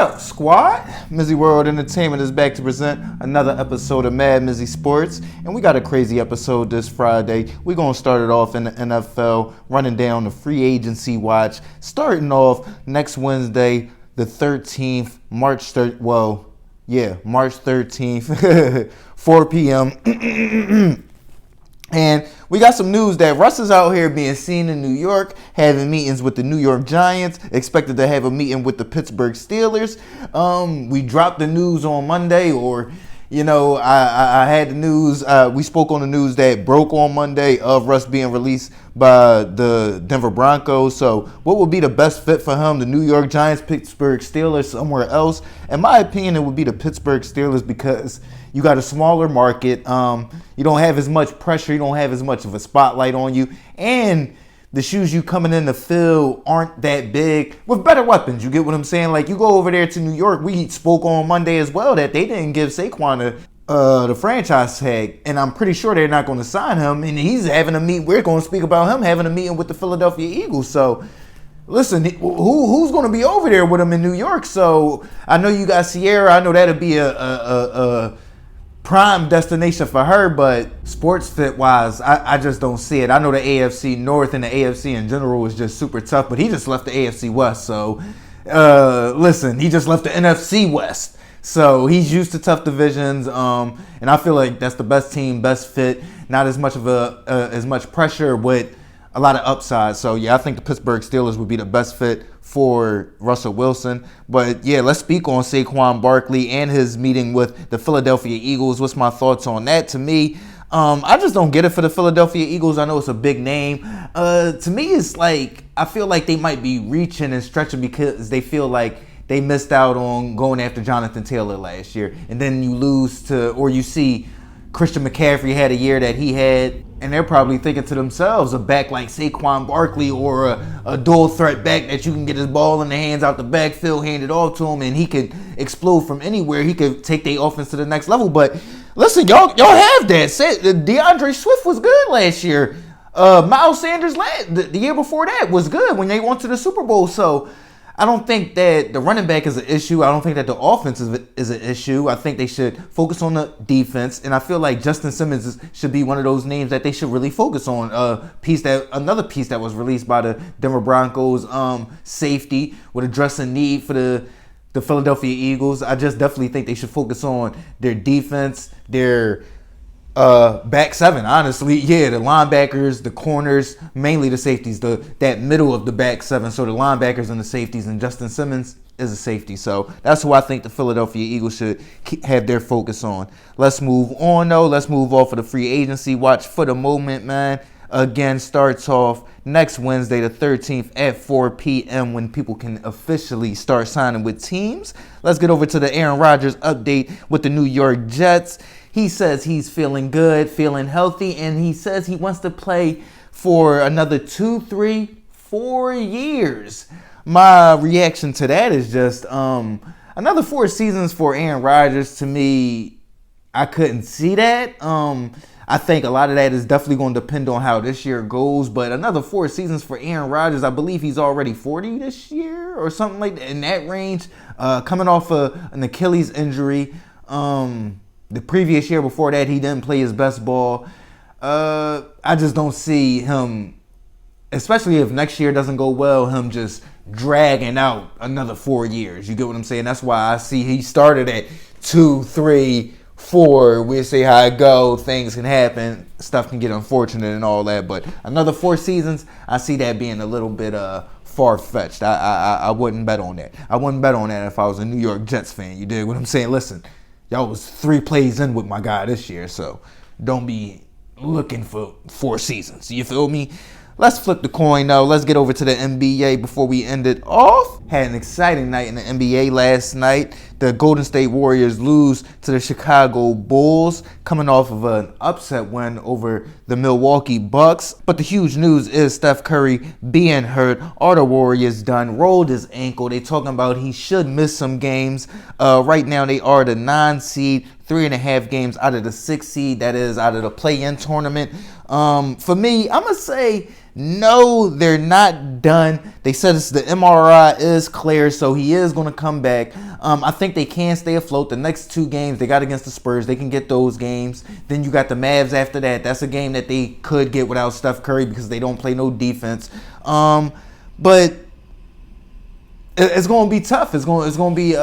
up, squad? Mizzy World Entertainment is back to present another episode of MadMizzy Sports, and we got a crazy episode this Friday. We're going to start it off in the NFL, running down the free agency watch, starting off next Wednesday, the 13th, March 13th, 4 p.m. And we got some news that Russ is out here being seen in New York, having meetings with the New York Giants, expected to have a meeting with the Pittsburgh Steelers. We dropped the news on Monday, or, I had the news. We spoke on the news that broke on Monday of Russ being released by the Denver Broncos. So what would be the best fit for him? The New York Giants, Pittsburgh Steelers, somewhere else? In my opinion, it would be the Pittsburgh Steelers because you got a smaller market. You don't have as much pressure. You don't have as much of a spotlight on you. And the shoes you coming in to fill aren't that big with better weapons. You get what I'm saying? Like, you go over there to New York. We spoke on Monday as well that they didn't give Saquon the franchise tag. And I'm pretty sure they're not going to sign him. And he's having a meet. We're going to speak about him having a meeting with the Philadelphia Eagles. So, listen, who's going to be over there with him in New York? So, I know you got Sierra. I know that'll be a prime destination for her, but sports fit wise, I just don't see it. I know the AFC North and the AFC in general is just super tough, but he just left the AFC West. So, listen, he just left the NFC West. So he's used to tough divisions, and I feel like that's the best team, best fit. Not as much of as much pressure with a lot of upside. So yeah, I think the Pittsburgh Steelers would be the best fit for Russell Wilson. But yeah, let's speak on Saquon Barkley and his meeting with the Philadelphia Eagles. What's my thoughts on that? To me, I just don't get it for the Philadelphia Eagles. I know it's a big name. To me, it's like I feel like they might be reaching and stretching because they feel like they missed out on going after Jonathan Taylor last year. And then you lose to, or you see Christian McCaffrey had a year that he had, and they're probably thinking to themselves, a back like Saquon Barkley or a dual threat back that you can get his ball in the hands out the backfield, hand it off to him, and he could explode from anywhere. He could take their offense to the next level. But listen, y'all have that. DeAndre Swift was good last year. Miles Sanders the year before that was good when they went to the Super Bowl. So I don't think that the running back is an issue. I don't think that the offense is an issue. I think they should focus on the defense, and I feel like Justin Simmons should be one of those names that they should really focus on. Another piece that was released by the Denver Broncos, safety would address a need for the Philadelphia Eagles. I just definitely think they should focus on their defense, their back seven, honestly. Yeah, the linebackers, the corners, mainly the safeties, that middle of the back seven. So the linebackers and the safeties, and Justin Simmons is a safety. So that's who I think the Philadelphia Eagles should have their focus on. Let's move on, though. Let's move off of the free agency watch for the moment, man. Again, starts off next Wednesday, the 13th at 4 p.m. when people can officially start signing with teams. Let's get over to the Aaron Rodgers update with the New York Jets. He says he's feeling good, feeling healthy, and he says he wants to play for another 2, 3, 4 years. My reaction to that is just another 4 seasons for Aaron Rodgers. To me, I couldn't see that. I think a lot of that is definitely going to depend on how this year goes, but another 4 seasons for Aaron Rodgers, I believe he's already 40 this year or something like that, in that range, coming off an Achilles injury. The previous year before that, he didn't play his best ball. I just don't see him, especially if next year doesn't go well, him just dragging out another 4 years. You get what I'm saying? That's why I see he started at 2, 3, 4. We'll see how it goes. Things can happen. Stuff can get unfortunate and all that. But another 4 seasons, I see that being a little bit far-fetched. I wouldn't bet on that. I wouldn't bet on that if I was a New York Jets fan. You dig what I'm saying? Listen, y'all was 3 plays in with my guy this year, so don't be looking for 4 seasons. You feel me? Let's flip the coin, though. Let's get over to the NBA before we end it off. Had an exciting night in the NBA last night. The Golden State Warriors lose to the Chicago Bulls, coming off of an upset win over the Milwaukee Bucks. But the huge news is Steph Curry being hurt. Are the Warriors done? Rolled his ankle. They talking about he should miss some games. Right now, they are the 9 seed, 3.5 games out of the 6 seed. That is out of the play-in tournament. For me, I'm going to say No, they're not done. They said the MRI is clear, so he is going to come back. I think they can stay afloat. The next 2 games they got against the Spurs, they can get those games. Then you got the Mavs after that. That's a game that they could get without Steph Curry because they don't play no defense. But it's going to be tough. It's going to be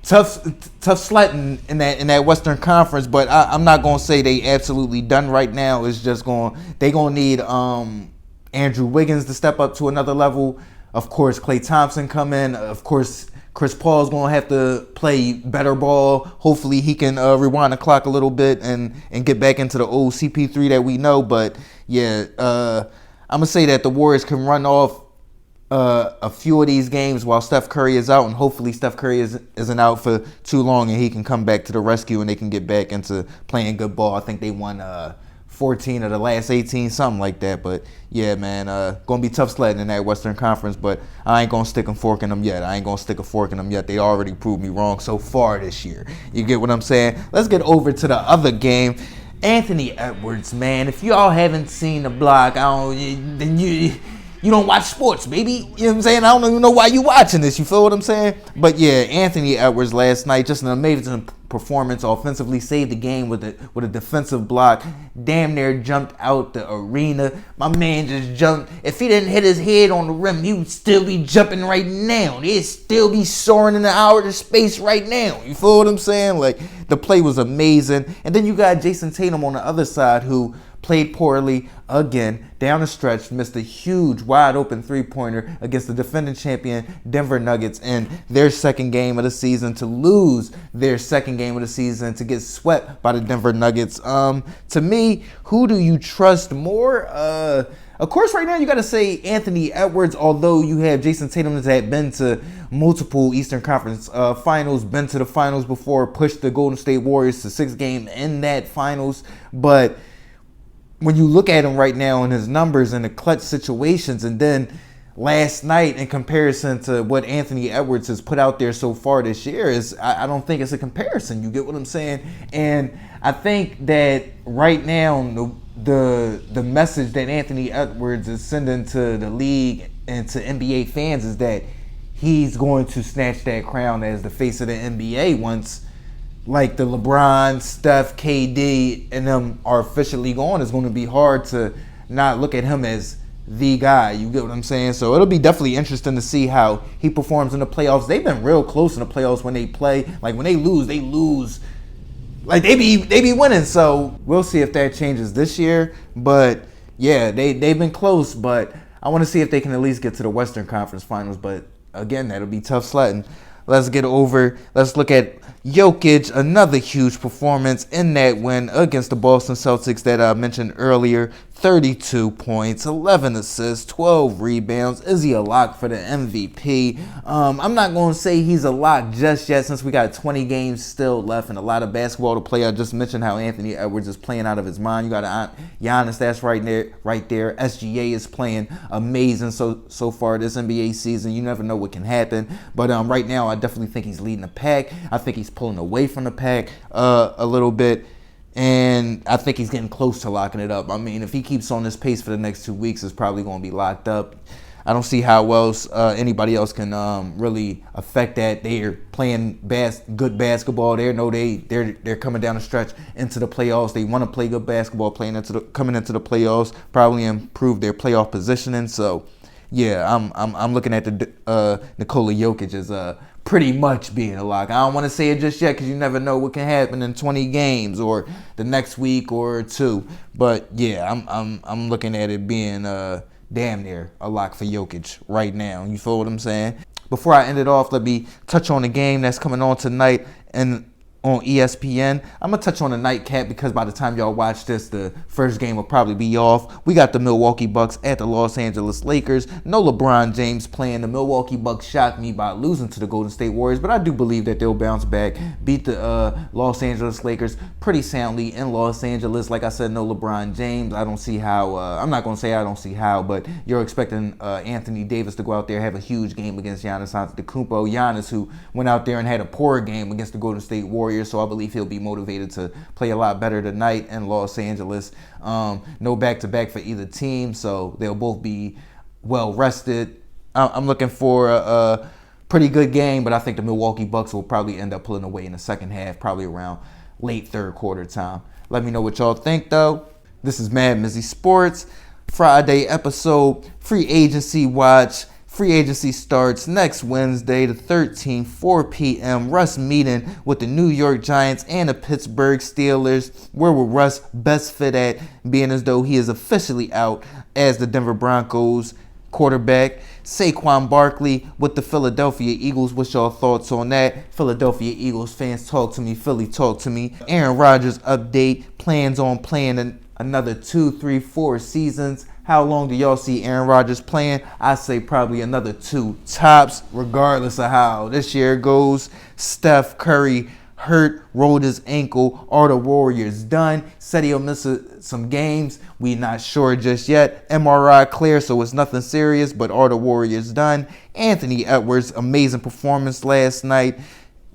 tough sledding in that Western Conference, but I'm not gonna say they absolutely done right now. It's just they gonna need Andrew Wiggins to step up to another level. Of course, Klay Thompson come in. Of course, Chris Paul's gonna have to play better ball. Hopefully, he can rewind the clock a little bit and get back into the old CP3 that we know. But yeah, I'm gonna say that the Warriors can run off a few of these games while Steph Curry is out, and hopefully Steph Curry isn't out for too long and he can come back to the rescue and they can get back into playing good ball. I think they won 14 of the last 18, something like that. But yeah, man, gonna be tough sledding in that Western Conference, but I ain't gonna stick a fork in them yet. They already proved me wrong so far this year. You get what I'm saying? Let's get over to the other game. Anthony Edwards, man. If y'all haven't seen the block, then you don't watch sports, baby. You know what I'm saying? I don't even know why you watching this. You feel what I'm saying? But yeah, Anthony Edwards last night, just an amazing performance. Offensively, saved the game with a defensive block. Damn near jumped out the arena. My man just jumped. If he didn't hit his head on the rim, he would still be jumping right now. He'd still be soaring in the outer space right now. You feel what I'm saying? Like, the play was amazing. And then you got Jason Tatum on the other side, who played poorly again down the stretch, missed a huge wide open 3-pointer against the defending champion Denver Nuggets in their second game of the season, to lose their second game of the season, to get swept by the Denver Nuggets. To me, who do you trust more? Of course, right now you got to say Anthony Edwards, although you have Jason Tatum that had been to multiple Eastern Conference finals, been to the finals before, pushed the Golden State Warriors to 6 games in that finals. But when you look at him right now and his numbers and the clutch situations, and then last night in comparison to what Anthony Edwards has put out there so far this year, I don't think it's a comparison. You get what I'm saying? And I think that right now the message that Anthony Edwards is sending to the league and to NBA fans is that he's going to snatch that crown as the face of the NBA once, like, the LeBron, Steph, KD, and them are officially gone. It's going to be hard to not look at him as the guy. You get what I'm saying? So it'll be definitely interesting to see how he performs in the playoffs. They've been real close in the playoffs when they play. Like, when they lose. Like, they be winning. So we'll see if that changes this year. But yeah, they've been close. But I want to see if they can at least get to the Western Conference Finals. But again, that'll be tough sledding. Let's look at Jokic, another huge performance in that win against the Boston Celtics that I mentioned earlier. 32 points, 11 assists, 12 rebounds. Is he a lock for the MVP? I'm not going to say he's a lock just yet, since we got 20 games still left and a lot of basketball to play. I just mentioned how Anthony Edwards is playing out of his mind. You got Giannis, that's right there. SGA is playing amazing so far this NBA season. You never know what can happen. But right now, I definitely think he's leading the pack. I think he's pulling away from the pack a little bit. And I think he's getting close to locking it up. I mean, if he keeps on this pace for the next 2 weeks, it's probably going to be locked up. I don't see how else anybody else can really affect that. They're playing good basketball. They're coming down the stretch into the playoffs. They want to play good basketball, coming into the playoffs, probably improve their playoff positioning. So, yeah, I'm looking at the Nikola Jokic as pretty much being a lock. I don't want to say it just yet because you never know what can happen in 20 games or the next week or 2. But yeah, I'm looking at it being damn near a lock for Jokic right now. You feel what I'm saying? Before I end it off, let me touch on the game that's coming on tonight and on ESPN. I'm going to touch on the nightcap because by the time y'all watch this, the first game will probably be off. We got the Milwaukee Bucks at the Los Angeles Lakers. No LeBron James playing. The Milwaukee Bucks shocked me by losing to the Golden State Warriors, but I do believe that they'll bounce back, beat the Los Angeles Lakers pretty soundly in Los Angeles. Like I said, no LeBron James. I don't see how. I'm not going to say I don't see how, but you're expecting Anthony Davis to go out there, have a huge game against Giannis Antetokounmpo. Giannis, who went out there and had a poor game against the Golden State Warriors. Warriors, so I believe he'll be motivated to play a lot better tonight in Los Angeles. No back-to-back for either team, so they'll both be well rested. I'm looking for a pretty good game, but I think the Milwaukee Bucks will probably end up pulling away in the second half, probably around late third quarter time. Let me know what y'all think, though. This is MadMizzy Sports. Friday episode, free agency watch. Free agency starts next Wednesday, the 13th, 4 p.m. Russ meeting with the New York Giants and the Pittsburgh Steelers. Where will Russ best fit at, being as though he is officially out as the Denver Broncos quarterback? Saquon Barkley with the Philadelphia Eagles. What's your thoughts on that? Philadelphia Eagles fans, talk to me. Philly, talk to me. Aaron Rodgers update. Plans on playing another 2, 3, 4 seasons. How long do y'all see Aaron Rodgers playing? I say probably another 2 tops, regardless of how this year goes. Steph Curry hurt, rolled his ankle. Are the Warriors done? Said he'll miss some games. We not sure just yet. MRI clear, so it's nothing serious, but are the Warriors done? Anthony Edwards, amazing performance last night.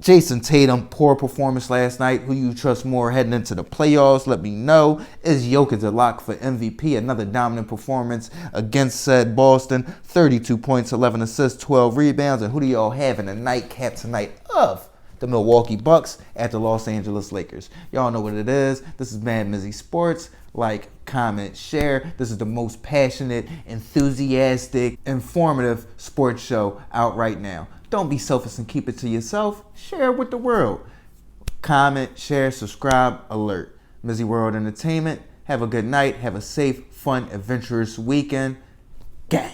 Jason Tatum, poor performance last night. Who you trust more heading into the playoffs? Let me know. Is Jokic a lock for MVP? Another dominant performance against said Boston. 32 points, 11 assists, 12 rebounds. And who do y'all have in the nightcap tonight of the Milwaukee Bucks at the Los Angeles Lakers? Y'all know what it is. This is MadMizzy Sports. Like, comment, share. This is the most passionate, enthusiastic, informative sports show out right now. Don't be selfish and keep it to yourself. Share it with the world. Comment, share, subscribe, alert. Mizzy World Entertainment. Have a good night. Have a safe, fun, adventurous weekend. Gang.